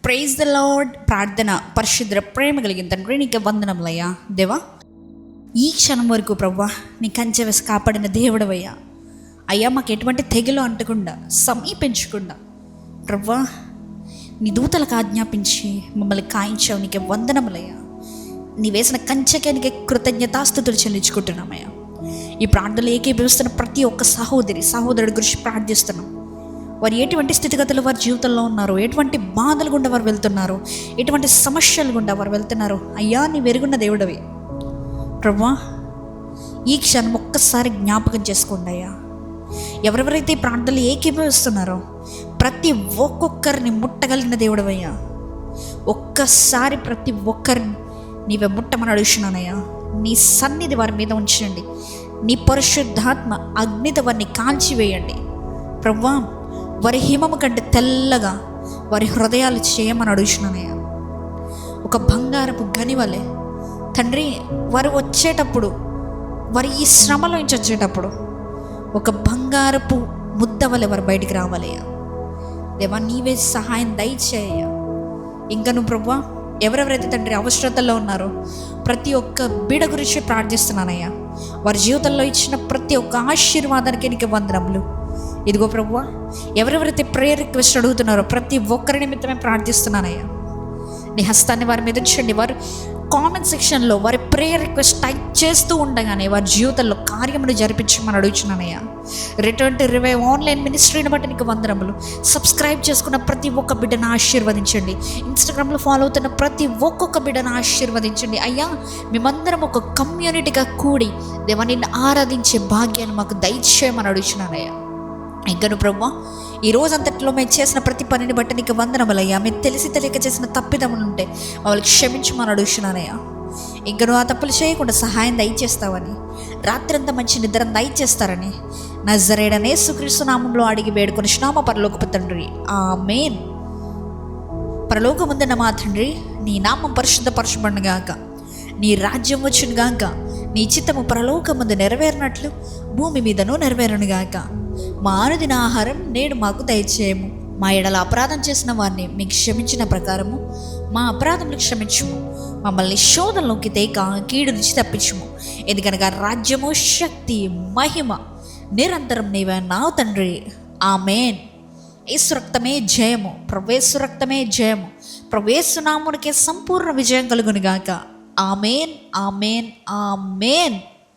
Praise the lord. ప్రార్థన. పరిశుద్ర ప్రేమ కలిగిన తండ్రి, నీకు వందనములయ్యా. దేవా, ఈ క్షణం వరకు ప్రవ్వా నీ కంచె వేసి కాపాడిన దేవుడవయ్యా. అయ్యా, మాకు ఎటువంటి తెగులు అంటకుండా సమీపించకుండా ప్రవ్వా నీ దూతలకు ఆజ్ఞాపించి మమ్మల్ని కాయించావు. నీకే వందనములయ్యా. నీ వేసిన కంచెకే నీకే కృతజ్ఞతాస్తుతులు చెల్లించుకుంటున్నామయ్యా. ఈ ప్రార్థనలు ఏకీభవిస్తున్న ప్రతి ఒక్క సహోదరుడి గురించి ప్రార్థిస్తున్నాం. వారు ఎటువంటి స్థితిగతులు వారి జీవితంలో ఉన్నారు, ఎటువంటి బాధలు గుండా వారు వెళ్తున్నారు, ఎటువంటి సమస్యలు గుండా వారు వెళ్తున్నారు. అయ్యా, నీ వెరుగున్న దేవుడవి ప్రభువా, ఈ క్షణం ఒక్కసారి జ్ఞాపకం చేసుకోండి అయ్యా. ఎవరెవరైతే ఈ ప్రార్థనలు ఏకీభవిస్తున్నారో ప్రతి ఒక్కొక్కరిని ముట్టగలిగిన దేవుడవయ్యా. ఒక్కసారి ప్రతి ఒక్కరిని నీవే ముట్టమని అడుగుతున్నానయ్యా. నీ సన్నిధి వారి మీద ఉంచండి. నీ పరిశుద్ధాత్మ అగ్నితో వారిని కాల్చివేయండి ప్రభువా. వారి హిమము కంటే తెల్లగా వారి హృదయాలు చేయమని అడుగుతున్నానయ్యా. ఒక బంగారపు గని వలె తండ్రి, వారు వచ్చేటప్పుడు, వారి ఈ శ్రమలో నుంచి వచ్చేటప్పుడు ఒక బంగారపు ముద్ద వలె వారు బయటికి రావాలయ్యా. దేవా, నీవే సహాయం దయచేయ. ఇంకా నువ్వు ప్రభువా, ఎవరెవరైతే తండ్రి అవసరతల్లో ఉన్నారో ప్రతి ఒక్క బిడ గురించి ప్రార్థిస్తున్నానయ్యా. వారి జీవితంలో ఇచ్చిన ప్రతి ఒక్క ఆశీర్వాదానికి నీకు వందనములు. ఇదిగో ప్రభువా, ఎవరెవరైతే ప్రేయర్ రిక్వెస్ట్ అడుగుతున్నారో ప్రతి ఒక్కరి నిమిత్తమే ప్రార్థిస్తున్నానయ్యా. నీ హస్తాన్ని వారి మీద ఉంచండి. వారు కామెంట్ సెక్షన్లో వారి ప్రేయర్ రిక్వెస్ట్ టైప్ చేస్తూ ఉండగానే వారి జీవితంలో కార్యమును జరిపించమని అడుగుతున్నానయ్యా. రిటర్న్ టు రివైవ్ ఆన్లైన్ మినిస్ట్రీని బట్టి నీకు వందనములు. సబ్స్క్రైబ్ చేసుకున్న ప్రతి ఒక్క బిడ్డను ఆశీర్వదించండి. ఇన్స్టాగ్రామ్లో ఫాలో అవుతున్న ప్రతి ఒక్కొక్క బిడ్డను ఆశీర్వదించండి అయ్యా. మేమందరం ఒక కమ్యూనిటీగా కూడి దేవా నిన్ను ఆరాధించే భాగ్యాన్ని మాకు దయచేయమని అడుగుతున్నానయ్యా. ఇంకను ప్రభువా, ఈ రోజంతట్లో మేము చేసిన ప్రతి పనిని బట్టి నీకు వందనములయ్యా. మేము తెలిసి తెలియక చేసిన తప్పిదములు ఉంటే వాళ్ళకి క్షమించమని అడుగుతున్నానయ్యా. ఇంకను ఆ తప్పులు చేయకుండా సహాయం దయచేస్తావని, రాత్రంతా మంచి నిద్ర దయచేస్తారని నజరేయుడైన యేసుక్రీస్తు నామంలో అడిగి వేడుకొని శ్నామ పరలోకపు తండ్రి, ఆమేన్. పరలోకముందున్న మా తండ్రి, నీ నామం పరిశుద్ధపరచబడునుగాక, నీ రాజ్యం వచ్చునుగాక, నీ చిత్తము పరలోకముందు నెరవేరినట్లు భూమి మీదను నెరవేరునుగాక. మా అనుదిన ఆహారం నేడు మాకు దయచేయము. మా ఎడల అపరాధం చేసిన వారిని మీకు క్షమించిన ప్రకారము మా అపరాధములు క్షమించుము. మమ్మల్ని శోధనలోకి తేక కీడు నుంచి తప్పించుము. ఎందుకనగా రాజ్యము, శక్తి, మహిమ నిరంతరం నీవే నా తండ్రి, ఆమేన్. యేసు రక్తమే జయము, ప్రవేశు రక్తమే జయము, ప్రవేశు నామునికే సంపూర్ణ విజయం కలుగునుగాక. ఆమేన్, ఆమేన్, ఆమేన్.